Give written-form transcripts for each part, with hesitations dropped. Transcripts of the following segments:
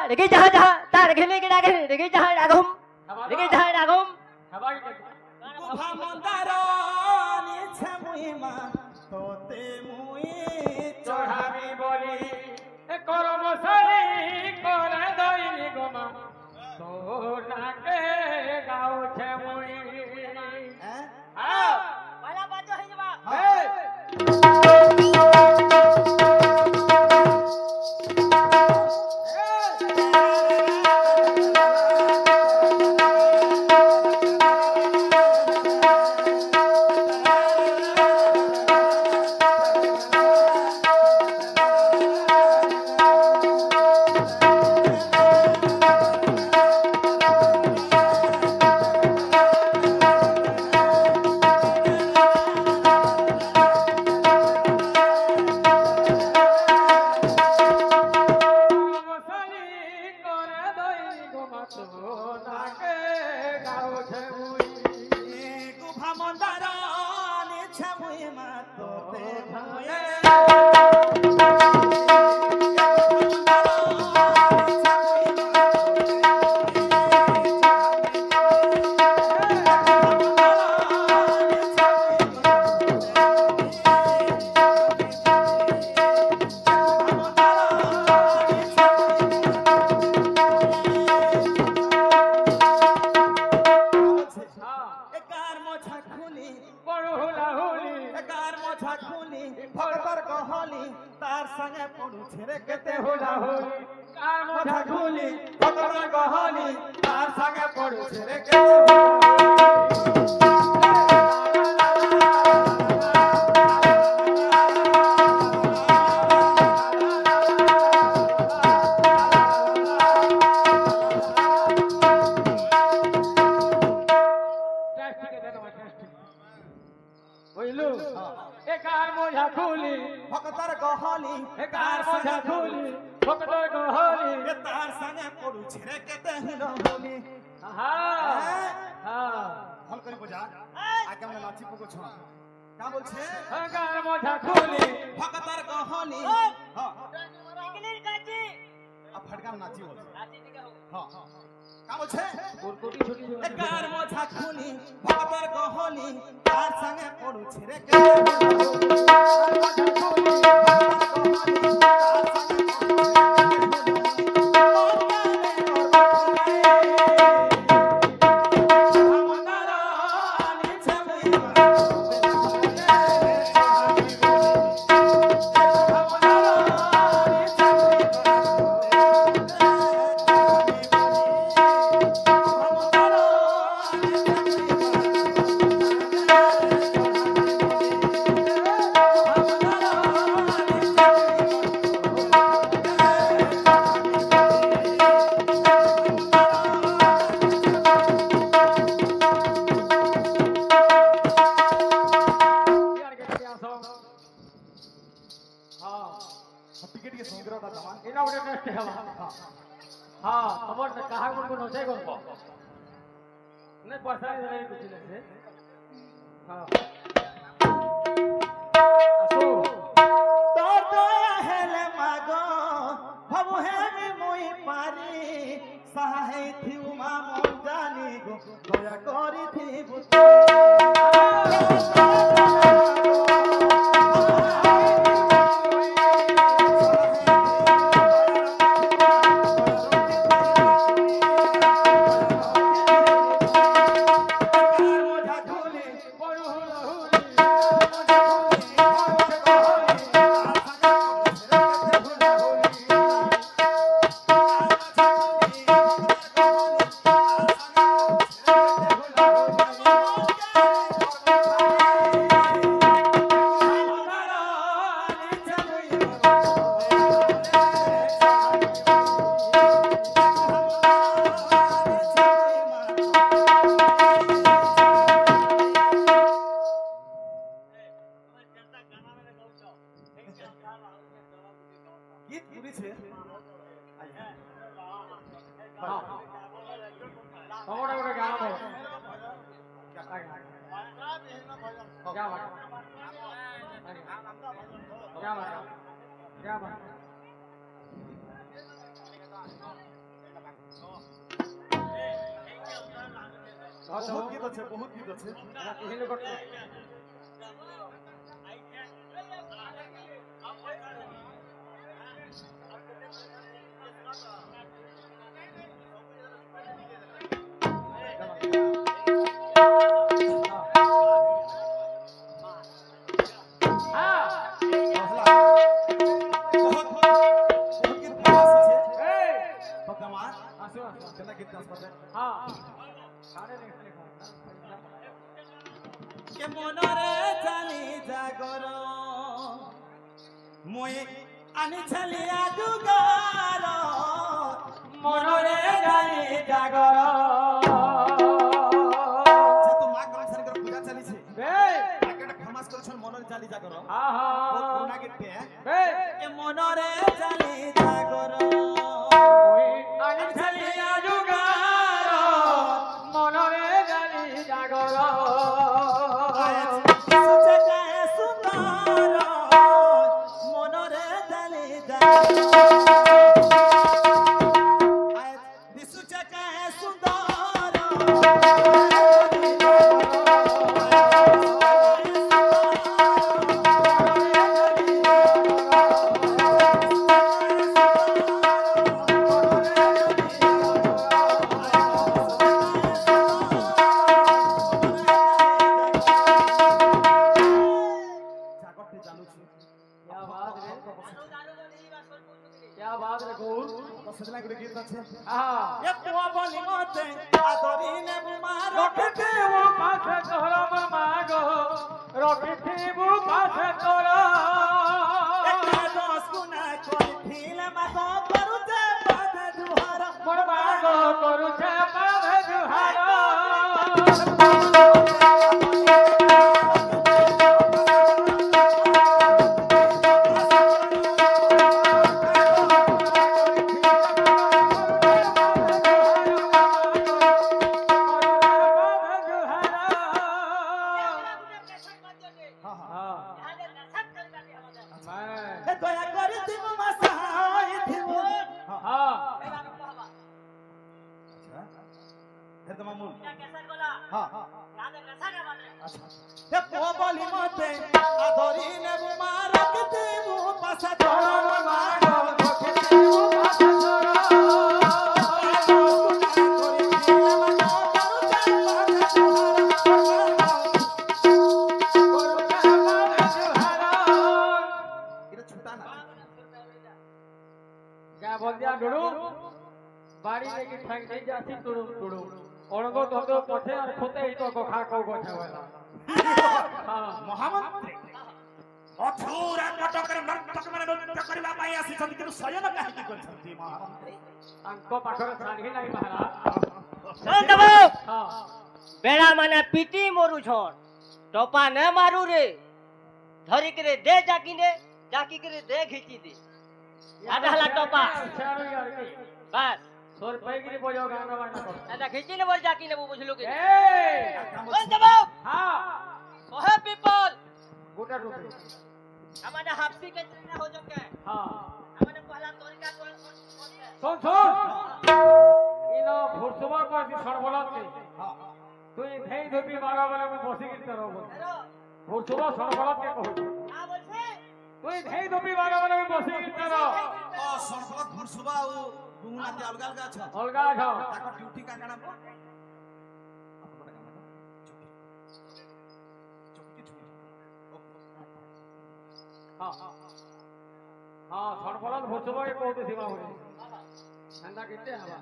দেখি যাহা যাহা তার ঘেনে গিরা ঘেনে দেখি যাহা রাগম দেখি যাহা রাগম গুফা মন্দার নিছে মুই মা তোতে মুই চড়াবি বলি করমশাই করে দইনি গোমা তোর নাকে গাউছে মুই পয়লা বাজো হই যাবা গুফা মন্দার নিছে মুই মা তোতে মুই ভগতর গহলি তার সঙ্গে পড়ুছে রে কেতে হোলা হোলি কার মথা খুলি ভগতর গহলি তার সঙ্গে পড়ুছে রে কেতে বুঝলু একার মোঝা খুলি ভগতর গহলি একার মোঝা খুলি ভক্তর গহলি তার সঙ্গে পড়ুছে রে কেতে হোলি ভাল করে বোঝা আগে আমরা নাচি পকো ছ কা বলছে একার মোঝা খুলি ভগতর গহলি ইংলিশ কাজি আ ফটকা নাচি বলছে কাজি দিকে হোক হ্যাঁ কা বলছে কোটি ছোটি একার মোঝা খুলি ভগতর গহলি তার সঙ্গে পড়ুছে রে কেতে टिकट के समुद्र का दमा इना उडे टेस्ट है हां खबर से कहा गुन होसे गुन को नहीं पैसा नहीं कुछ नहीं से हां আসো তোর দয়া হেলে মাগো ভাবু হেবি মুই পারি সাহাই থিউ মা মন জানি গো দয়া করি থিবু गीत पूरी छे हां थोड़ा थोड़ा गाना भाई क्या बात क्या बात क्या बात বহুত গীত আছে বহুত গীত আছে হিন্দু করতে মনরে জানি জাগর মই আনি ছালিয়া দুগার মনরে জানি জাগর তো মা কংসার পূজা চালিছে একটা ফেমাস করছন মনরে জানি জাগর কোনা গীতে মনরে জানি জাগর মই আনি ছালিয়া দুগার মনরে জানি জাগর बेड़ा माने पीटी मोरू छोड़ टोपा न मारू रे धरी करे दे जाकी करे दे खींची दे आधा टोपा बस 100 रुपए की बोलो गाना वाला को ऐसा खींची ने बोल जाकी ने वो पूछ लो के बोल जवाब हां ओहे पीपल गोटा रुपए हमारे हाफसी के चेहरा हो जो के हां हमारे पहला तरीका सुन इनो भुरसुमा को ऐसी सड़बड़त के हां तू धई धोबी मारा वाला में बसी की तरह बोल भुरसुमा सड़बड़त के कहू हां बोलछे तू धई धोबी मारा वाला में बसी की तरह ओ सड़बड़त भुरसुमा ओ गुना ते अलगा अलगा छ ताको ड्यूटी का काना को हां हां सड़बड़त भुरसुमा के कहते सीमा हो ठंडा किते हवा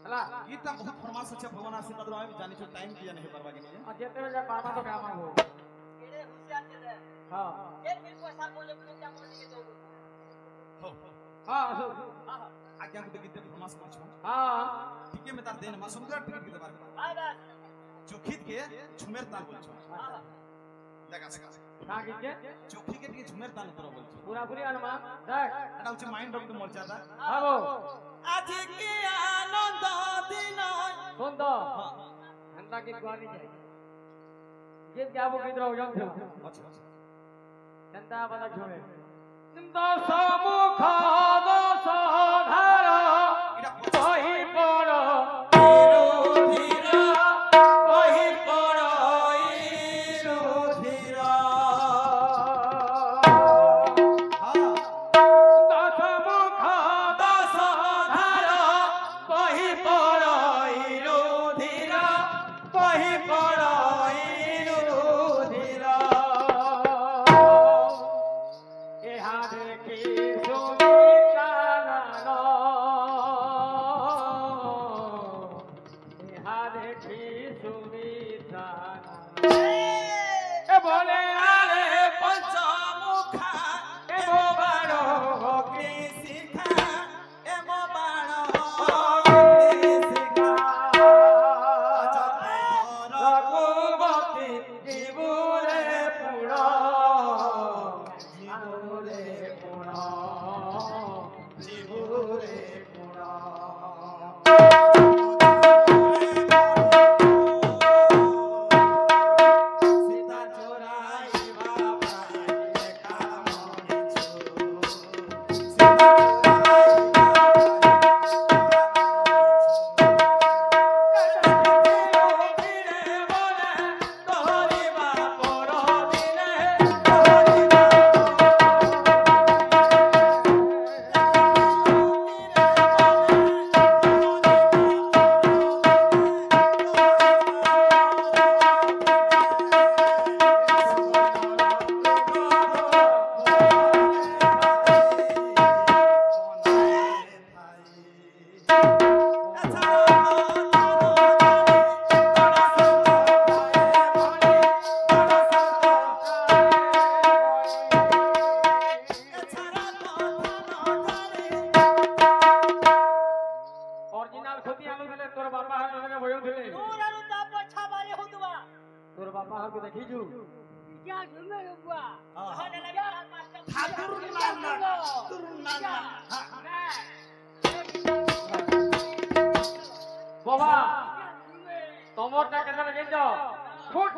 हला गीता बहुत फरमास আছে भगवान आशीर्वाद रो আমি জানি ছো টাইম কিয়া नहीं परवा के नहीं आ जेते जा पारमा तो काम हो केड़े होशियार चले हां एक मिनट पैसा बोले बोले क्या बोल के दो हां हां आज्ञा को गीते फरमास कर छो हां ठीक है मैं तार देन मसुमगर टिकट के बार हां बस चोखित के झुमेर ताल बोल छो हां देखा सका का गीते चोखी के टिके झुमेर ताल उतर बोल छो पूरा पूरी अनुमान देख एटा उचे माइंड डॉक्टर मोर जाता हां आज के आनंद दिन सुन दो ठंडा की गाली जाए गीत गाबो गीत रहो जम थे अच्छा ठंडा वाला छोड़े दस मुख दस धार कोई बड़ धीर धीर উঠিলে তোর আর তা পছা বারে হতুবা তোর বাপা হারকে দেখিছু क्या घुमे रुआ हने लगे चार पांच ঠাকুর নানা তুর নানা বাবা তোমারটা কেন গেছ ফুট